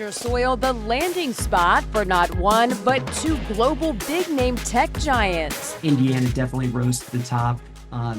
Treasure Soil, the landing spot for not one, but two global big-name tech giants. Indiana definitely rose to the top.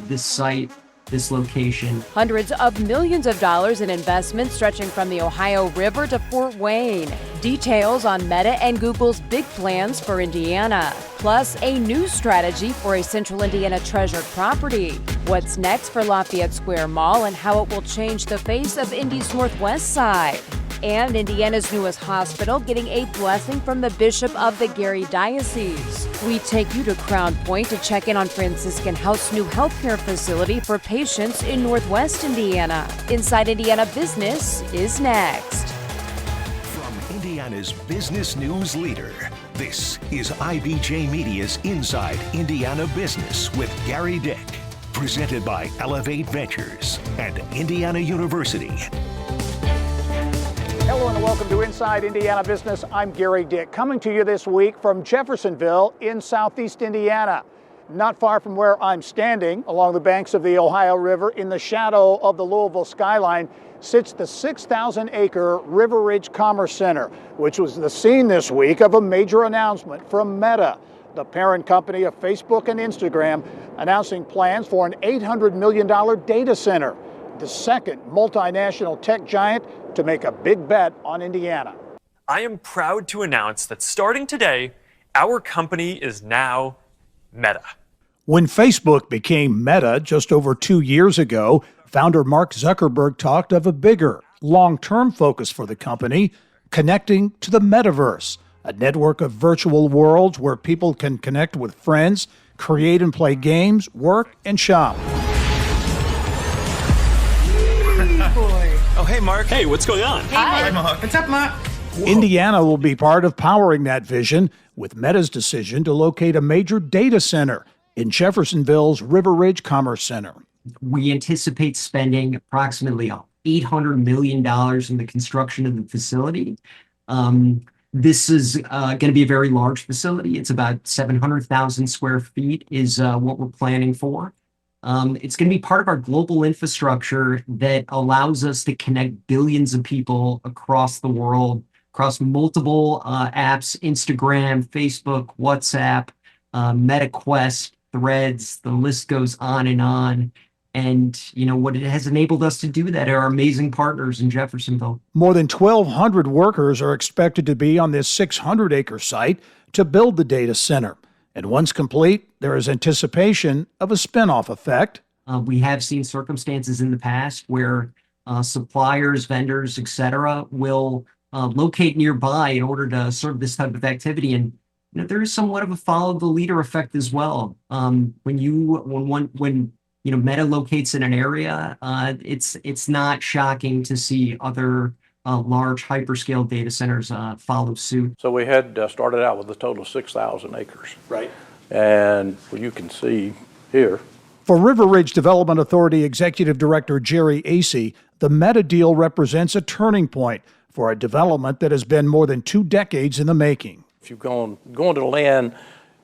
This site, this location. Hundreds of millions of dollars in investment stretching from the Ohio River to Fort Wayne. Details on Meta and Google's big plans for Indiana. Plus, a new strategy for a central Indiana treasured property. What's next for Lafayette Square Mall and how it will change the face of Indy's northwest side. And Indiana's newest hospital getting a blessing from the Bishop of the Gary Diocese. We take you to Crown Point to check in on Franciscan Health's new healthcare facility for patients in Northwest Indiana. Inside Indiana Business is next. From Indiana's business news leader, this is IBJ Media's Inside Indiana Business with Gary Dick. Presented by Elevate Ventures and Indiana University. Hello and welcome to Inside Indiana Business. I'm Gary Dick, coming to you this week from Jeffersonville in southeast Indiana. Not far from where I'm standing, along the banks of the Ohio River, in the shadow of the Louisville skyline, sits the 6,000-acre River Ridge Commerce Center, which was the scene this week of a major announcement from Meta, the parent company of Facebook and Instagram, announcing plans for an $800 million data center, the second multinational tech giant to make a big bet on Indiana. I am proud to announce that starting today, our company is now Meta. When Facebook became Meta just over 2 years ago, founder Mark Zuckerberg talked of a bigger, long-term focus for the company, connecting to the metaverse, a network of virtual worlds where people can connect with friends, create and play games, work, and shop. Oh, hey, Mark. Hey, what's going on? Hi, Mark. What's up, Mark? Indiana will be part of powering that vision with Meta's decision to locate a major data center in Jeffersonville's River Ridge Commerce Center. We anticipate spending approximately $800 million in the construction of the facility. This is going to be a very large facility. It's about 700,000 square feet is what we're planning for. It's going to be part of our global infrastructure that allows us to connect billions of people across the world, across multiple apps, Instagram, Facebook, WhatsApp, Meta Quest, Threads, the list goes on and on. And, you know, what it has enabled us to do that are our amazing partners in Jeffersonville. More than 1,200 workers are expected to be on this 600-acre site to build the data center. And once complete, there is anticipation of a spin-off effect. We have seen circumstances in the past where suppliers, vendors, et cetera, will locate nearby in order to serve this type of activity. And you know, there is somewhat of a follow the leader effect as well. When Meta locates in an area, it's not shocking to see other large hyperscale data centers follow suit. So we had started out with a total of 6,000 acres. Right. And you can see here. For River Ridge Development Authority Executive Director Jerry Acey, the Meta deal represents a turning point for a development that has been more than 2 decades in the making. If you're going to land,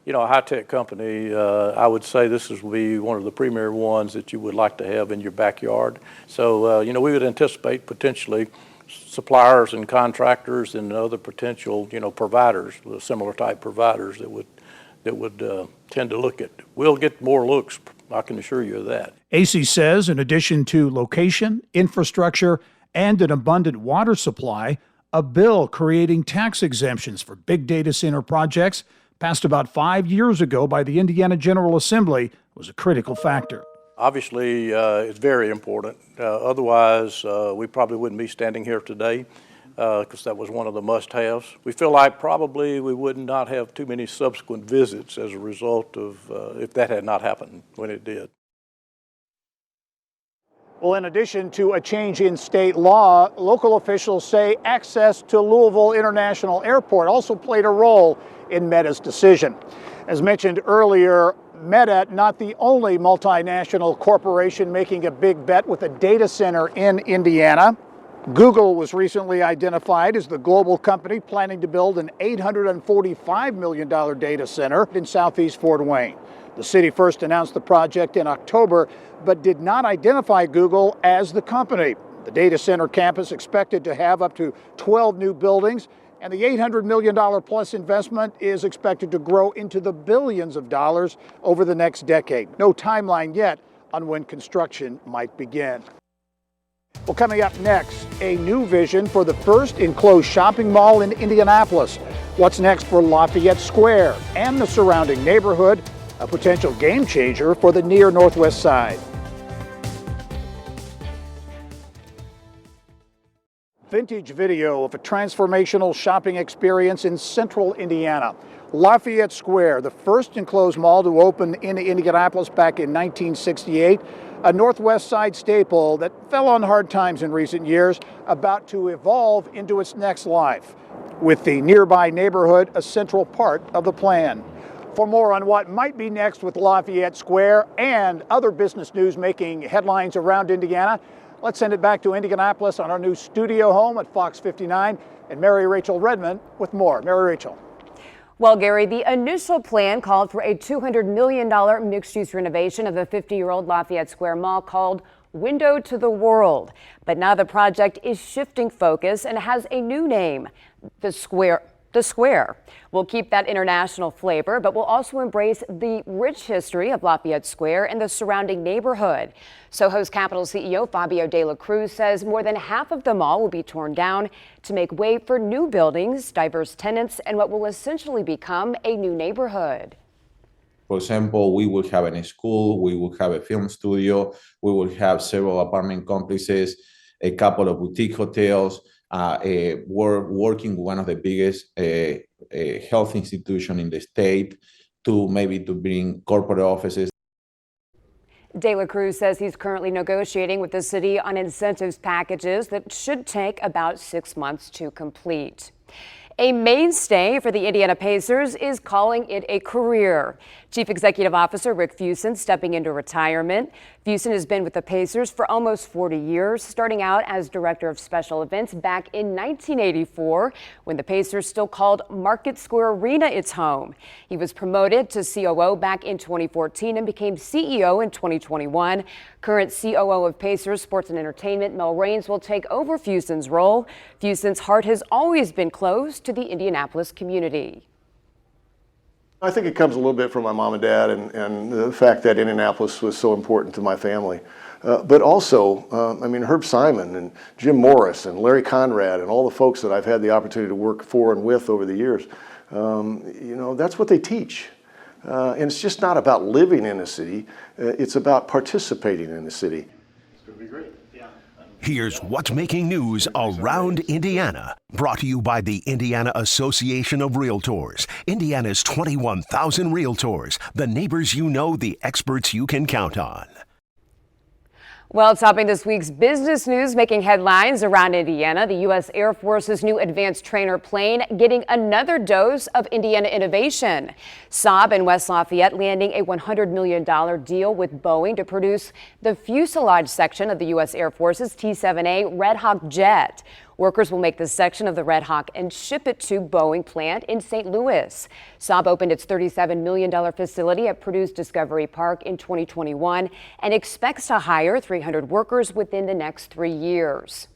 a high-tech company, I would say this will be one of the premier ones that you would like to have in your backyard. So, we would anticipate potentially suppliers and contractors and other potential, providers, similar type providers that would tend to look at. We'll get more looks, I can assure you of that. Acey says in addition to location, infrastructure, and an abundant water supply, a bill creating tax exemptions for big data center projects passed about 5 years ago by the Indiana General Assembly was a critical factor. Obviously, it's very important. Otherwise, we probably wouldn't be standing here today because that was one of the must-haves. We feel like probably we would not have too many subsequent visits as a result of if that had not happened when it did. Well, in addition to a change in state law, local officials say access to Louisville International Airport also played a role in Meta's decision. As mentioned earlier, Meta, not the only multinational corporation making a big bet with a data center in Indiana. Google was recently identified as the global company planning to build an $845 million data center in southeast Fort Wayne. The city first announced the project in October, but did not identify Google as the company. The data center campus expected to have up to 12 new buildings, and the $800 million plus investment is expected to grow into the billions of dollars over the next decade. No timeline yet on when construction might begin. Well, coming up next, a new vision for the first enclosed shopping mall in Indianapolis. What's next for Lafayette Square and the surrounding neighborhood? A potential game changer for the near Northwest Side. Vintage video of a transformational shopping experience in central Indiana. Lafayette Square, the first enclosed mall to open in Indianapolis back in 1968, a Northwest Side staple that fell on hard times in recent years, about to evolve into its next life, with the nearby neighborhood a central part of the plan. For more on what might be next with Lafayette Square and other business news making headlines around Indiana, let's send it back to Indianapolis on our new studio home at Fox 59, and Mary Rachel Redmond with more. Mary Rachel. Well, Gary, the initial plan called for a $200 million mixed-use renovation of the 50-year-old Lafayette Square Mall called Window to the World. But now the project is shifting focus and has a new name, The Square. The Square will keep that international flavor, but will also embrace the rich history of Lafayette Square and the surrounding neighborhood. Soho's Capital CEO Fabio De La Cruz says more than half of the mall will be torn down to make way for new buildings, diverse tenants, and what will essentially become a new neighborhood. For example, we will have a school, we will have a film studio, we will have several apartment complexes, a couple of boutique hotels. We're working with one of the biggest health institutions in the state to bring corporate offices. De La Cruz says he's currently negotiating with the city on incentives packages that should take about 6 months to complete. A mainstay for the Indiana Pacers is calling it a career. Chief Executive Officer Rick Fuson stepping into retirement. Fuson has been with the Pacers for almost 40 years, starting out as Director of Special Events back in 1984, when the Pacers still called Market Square Arena its home. He was promoted to COO back in 2014 and became CEO in 2021. Current COO of Pacers Sports and Entertainment, Mel Raines, will take over Fuson's role. Fuson's heart has always been close to the Indianapolis community. I think it comes a little bit from my mom and dad and the fact that Indianapolis was so important to my family. But also, Herb Simon and Jim Morris and Larry Conrad and all the folks that I've had the opportunity to work for and with over the years, that's what they teach. And it's just not about living in a city, it's about participating in the city. It's going to be great. Here's what's making news around Indiana. Brought to you by the Indiana Association of Realtors. Indiana's 21,000 realtors. The neighbors you know, the experts you can count on. Well, topping this week's business news making headlines around Indiana, the U.S. Air Force's new advanced trainer plane getting another dose of Indiana innovation. Saab and West Lafayette landing a $100 million deal with Boeing to produce the fuselage section of the U.S. Air Force's T-7A Red Hawk jet. Workers will make this section of the Red Hawk and ship it to Boeing plant in St. Louis. Saab opened its $37 million facility at Purdue's Discovery Park in 2021 and expects to hire 300 workers within the next 3 years.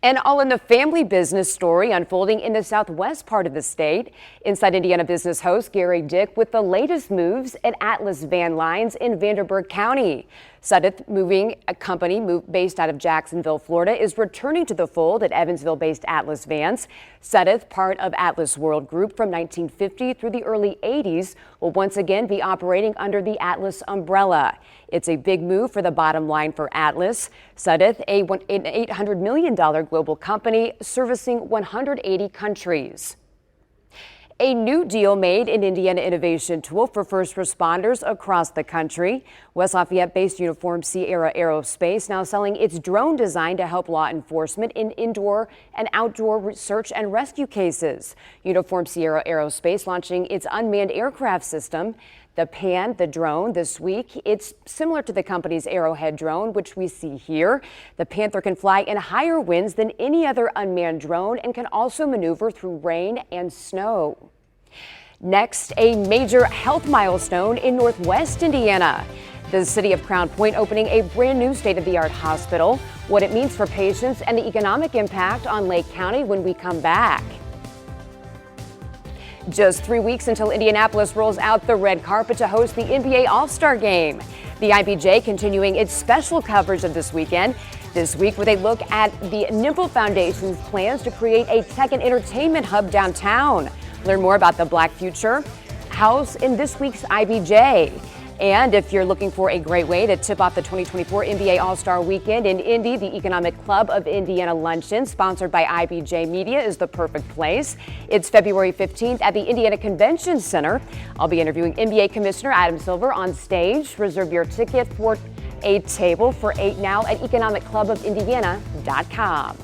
And all in the family business story unfolding in the southwest part of the state. Inside Indiana business host Gary Dick with the latest moves at Atlas Van Lines in Vanderburgh County. Sudeth Moving, a company based out of Jacksonville, Florida, is returning to the fold at Evansville-based Atlas Vans. Sudeth, part of Atlas World Group from 1950 through the early 80s, will once again be operating under the Atlas umbrella. It's a big move for the bottom line for Atlas. Sudeth, an $800 million global company servicing 180 countries. A new deal made in Indiana Innovation Tool for first responders across the country. West Lafayette-based Uniform Sierra Aerospace now selling its drone design to help law enforcement in indoor and outdoor search and rescue cases. Uniform Sierra Aerospace launching its unmanned aircraft system. The Pan, the drone, this week. It's similar to the company's Arrowhead drone, which we see here. The Panther can fly in higher winds than any other unmanned drone and can also maneuver through rain and snow. Next, a major health milestone in Northwest Indiana. The city of Crown Point opening a brand new state-of-the-art hospital, what it means for patients, and the economic impact on Lake County when we come back. Just 3 weeks until Indianapolis rolls out the red carpet to host the NBA All-Star Game. The IBJ continuing its special coverage of this weekend. This week with a look at the Nimble Foundation's plans to create a tech and entertainment hub downtown. Learn more about the Black Future House in this week's IBJ. And if you're looking for a great way to tip off the 2024 NBA All-Star Weekend in Indy, the Economic Club of Indiana Luncheon, sponsored by IBJ Media, is the perfect place. It's February 15th at the Indiana Convention Center. I'll be interviewing NBA Commissioner Adam Silver on stage. Reserve your ticket for a table for 8 now at economicclubofIndiana.com.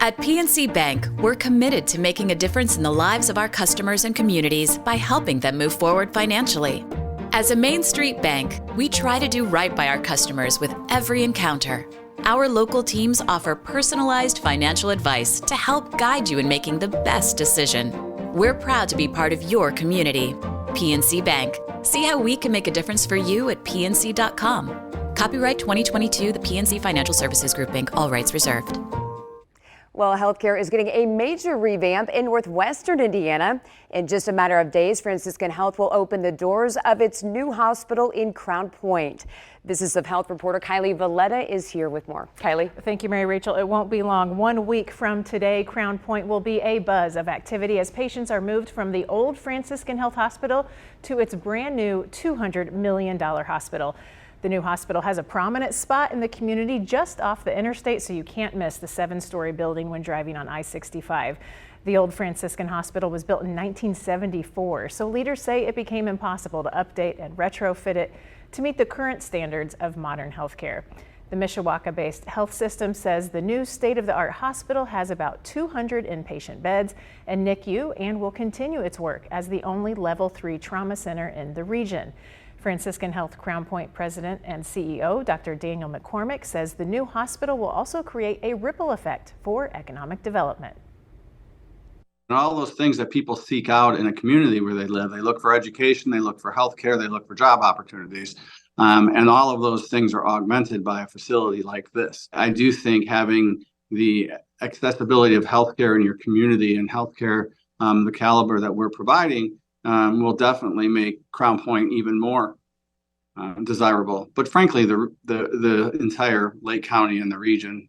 At PNC Bank, we're committed to making a difference in the lives of our customers and communities by helping them move forward financially. As a Main Street bank, we try to do right by our customers with every encounter. Our local teams offer personalized financial advice to help guide you in making the best decision. We're proud to be part of your community. PNC Bank. See how we can make a difference for you at pnc.com. Copyright 2022, the PNC Financial Services Group, Inc., all rights reserved. Well, healthcare is getting a major revamp in northwestern Indiana. In just a matter of days, Franciscan Health will open the doors of its new hospital in Crown Point. Business of Health reporter Kylie Valletta is here with more. Kylie. Thank you, Mary Rachel. It won't be long. 1 week from today, Crown Point will be a buzz of activity as patients are moved from the old Franciscan Health Hospital to its brand new $200 million hospital. The new hospital has a prominent spot in the community just off the interstate, so you can't miss the 7-story building when driving on I-65. The old Franciscan Hospital was built in 1974, so leaders say it became impossible to update and retrofit it to meet the current standards of modern healthcare. The Mishawaka-based health system says the new state-of-the-art hospital has about 200 inpatient beds and NICU and will continue its work as the only Level 3 trauma center in the region. Franciscan Health Crown Point President and CEO Dr. Daniel McCormick says the new hospital will also create a ripple effect for economic development. And all those things that people seek out in a community where they live, they look for education, they look for healthcare, they look for job opportunities. And all of those things are augmented by a facility like this. I do think having the accessibility of healthcare in your community and healthcare, the caliber that we're providing, will definitely make Crown Point even more desirable. But frankly, the entire Lake County and the region.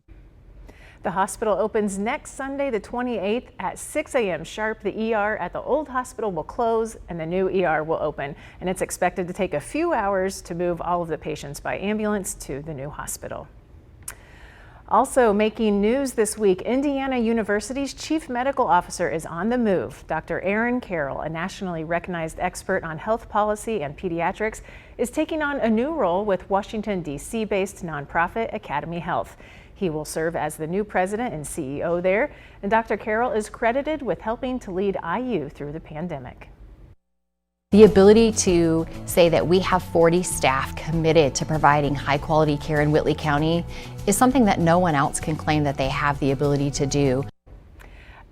The hospital opens next Sunday, the 28th at 6 a.m. sharp. The ER at the old hospital will close and the new ER will open. And it's expected to take a few hours to move all of the patients by ambulance to the new hospital. Also making news this week, Indiana University's chief medical officer is on the move. Dr. Aaron Carroll, a nationally recognized expert on health policy and pediatrics, is taking on a new role with Washington, D.C.-based nonprofit Academy Health. He will serve as the new president and CEO there, and Dr. Carroll is credited with helping to lead IU through the pandemic. The ability to say that we have 40 staff committed to providing high quality care in Whitley County is something that no one else can claim that they have the ability to do.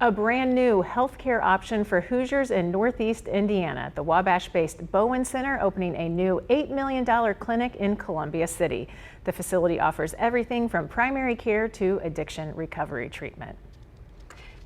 A brand new healthcare option for Hoosiers in Northeast Indiana. The Wabash-based Bowen Center opening a new $8 million clinic in Columbia City. The facility offers everything from primary care to addiction recovery treatment.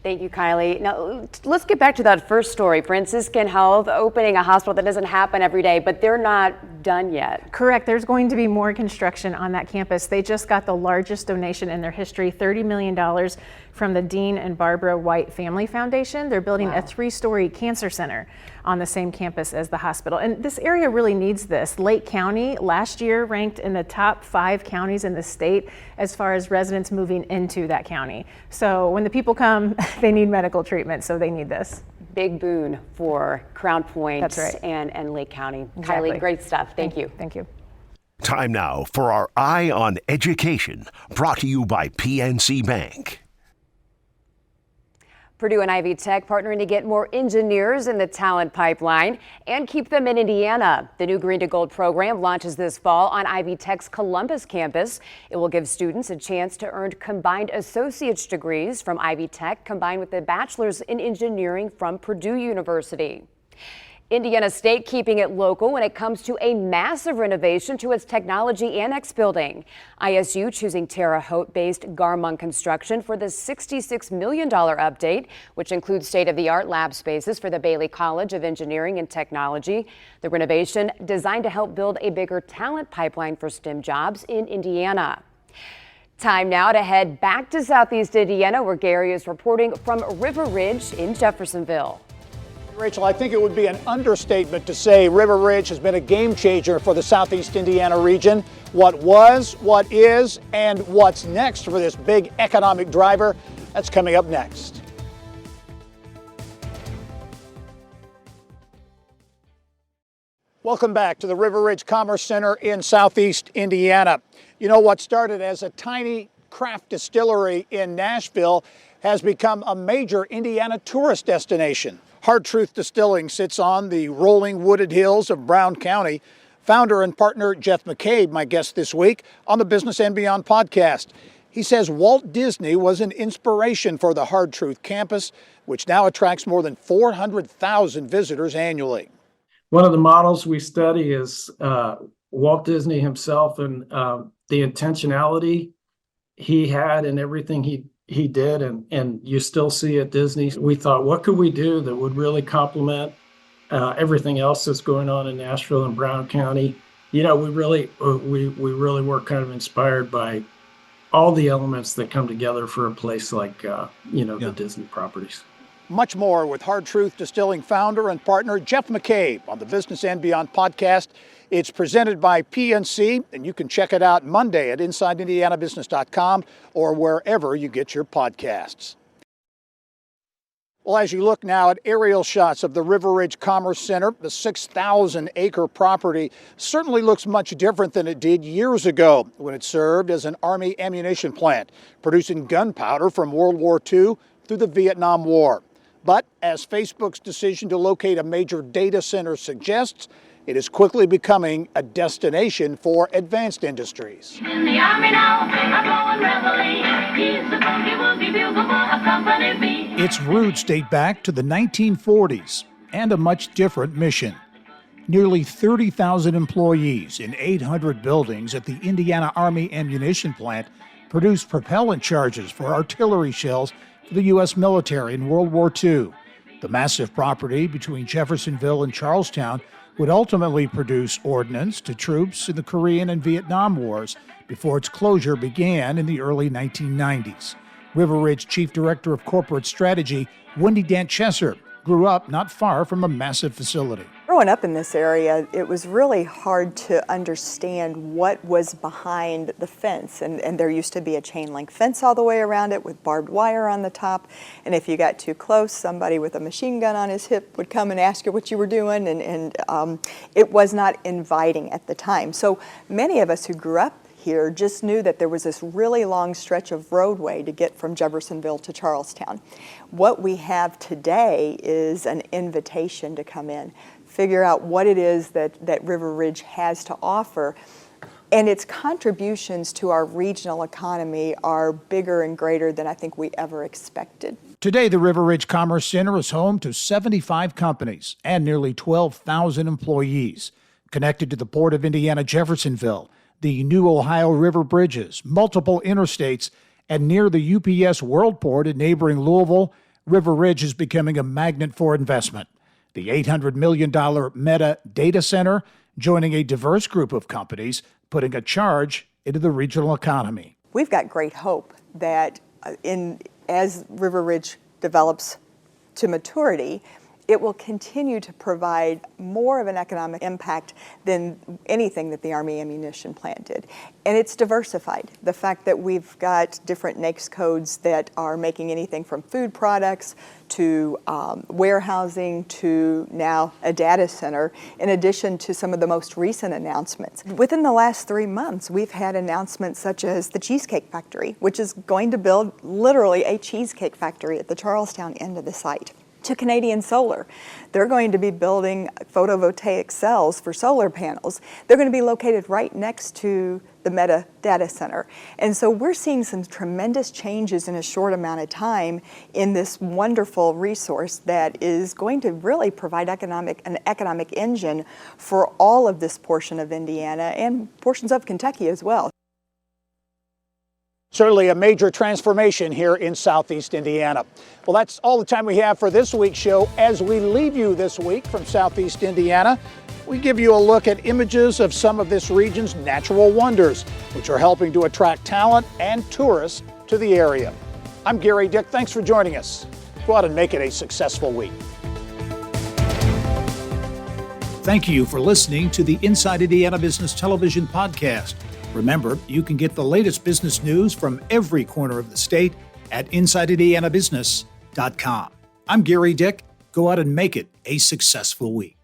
Thank you, Kylie. Now, let's get back to that first story. Franciscan Health opening a hospital that doesn't happen every day, but they're not done yet. Correct. There's going to be more construction on that campus. They just got the largest donation in their history, $30 million from the Dean and Barbara White Family Foundation. They're building a 3-story cancer center on the same campus as the hospital. And this area really needs this. Lake County last year ranked in the top 5 counties in the state as far as residents moving into that county. So when the people come, they need medical treatment, so they need this. Big boon for Crown Point. That's right. and Lake County. Exactly. Kylie, great stuff. Thank you. Thank you. Time now for our Eye on Education, brought to you by PNC Bank. Purdue and Ivy Tech partnering to get more engineers in the talent pipeline and keep them in Indiana. The new Green to Gold program launches this fall on Ivy Tech's Columbus campus. It will give students a chance to earn combined associate's degrees from Ivy Tech combined with a bachelor's in engineering from Purdue University. Indiana State keeping it local when it comes to a massive renovation to its technology annex building. ISU choosing Terre Haute-based Garmong Construction for the $66 million update, which includes state-of-the-art lab spaces for the Bailey College of Engineering and Technology. The renovation designed to help build a bigger talent pipeline for STEM jobs in Indiana. Time now to head back to Southeast Indiana, where Gary is reporting from River Ridge in Jeffersonville. Rachel, I think it would be an understatement to say River Ridge has been a game changer for the Southeast Indiana region. What was, what is, and what's next for this big economic driver? That's coming up next. Welcome back to the River Ridge Commerce Center in Southeast Indiana. You know, what started as a tiny craft distillery in Nashville has become a major Indiana tourist destination. Hard Truth Distilling sits on the rolling wooded hills of Brown County. Founder and partner Jeff McCabe, my guest this week on the Business and Beyond podcast. He says Walt Disney was an inspiration for the Hard Truth campus, which now attracts more than 400,000 visitors annually. One of the models we study is Walt Disney himself and the intentionality he had in everything he did, and you still see at Disney. We thought, what could we do that would really complement everything else that's going on in Nashville and Brown County? You know, we really were kind of inspired by all the elements that come together for a place like the Disney properties. Much more with Hard Truth Distilling founder and partner Jeff McCabe on the Business and Beyond podcast. It's presented by PNC, and you can check it out Monday at InsideIndianaBusiness.com or wherever you get your podcasts. Well, as you look now at aerial shots of the River Ridge Commerce Center, the 6,000-acre property certainly looks much different than it did years ago when it served as an Army ammunition plant, producing gunpowder from World War II through the Vietnam War. But as Facebook's decision to locate a major data center suggests, it is quickly becoming a destination for advanced industries. In the Army now, I'm going reveille. He's the boogie-woogie bugle boy of Company B. Its roots date back to the 1940s and a much different mission. Nearly 30,000 employees in 800 buildings at the Indiana Army ammunition plant produce propellant charges for artillery shells for the U.S. military in World War II. The massive property between Jeffersonville and Charlestown would ultimately produce ordnance to troops in the Korean and Vietnam Wars before its closure began in the early 1990s. River Ridge Chief Director of Corporate Strategy, Wendy Dant-Chesser, grew up not far from a massive facility. Growing up in this area, it was really hard to understand what was behind the fence. And there used to be a chain link fence all the way around it with barbed wire on the top. And if you got too close, somebody with a machine gun on his hip would come and ask you what you were doing. And it was not inviting at the time. So many of us who grew up here just knew that there was this really long stretch of roadway to get from Jeffersonville to Charlestown. What we have today is an invitation to come in, figure out what it is that River Ridge has to offer, and its contributions to our regional economy are bigger and greater than I think we ever expected. Today, the River Ridge Commerce Center is home to 75 companies and nearly 12,000 employees, connected to the Port of Indiana Jeffersonville, the new Ohio River bridges, multiple interstates, and near the UPS World Port in neighboring Louisville. River Ridge is becoming a magnet for investment. The $800 million Meta data center joining a diverse group of companies, putting a charge into the regional economy. We've got great hope that as River Ridge develops to maturity, it will continue to provide more of an economic impact than anything that the Army ammunition plant did. And it's diversified. The fact that we've got different NAICS codes that are making anything from food products to warehousing to now a data center, in addition to some of the most recent announcements. Within the last 3 months, we've had announcements such as the Cheesecake Factory, which is going to build literally a cheesecake factory at the Charlestown end of the site. To Canadian Solar. They're going to be building photovoltaic cells for solar panels. They're going to be located right next to the Meta data center. And so we're seeing some tremendous changes in a short amount of time in this wonderful resource that is going to really provide an economic engine for all of this portion of Indiana and portions of Kentucky as well. Certainly a major transformation here in Southeast Indiana. Well, that's all the time we have for this week's show. As we leave you this week from Southeast Indiana, we give you a look at images of some of this region's natural wonders, which are helping to attract talent and tourists to the area. I'm Gary Dick. Thanks for joining us. Go out and make it a successful week. Thank you for listening to the Inside Indiana Business Television podcast. Remember, you can get the latest business news from every corner of the state at InsideIndianaBusiness.com. I'm Gary Dick. Go out and make it a successful week.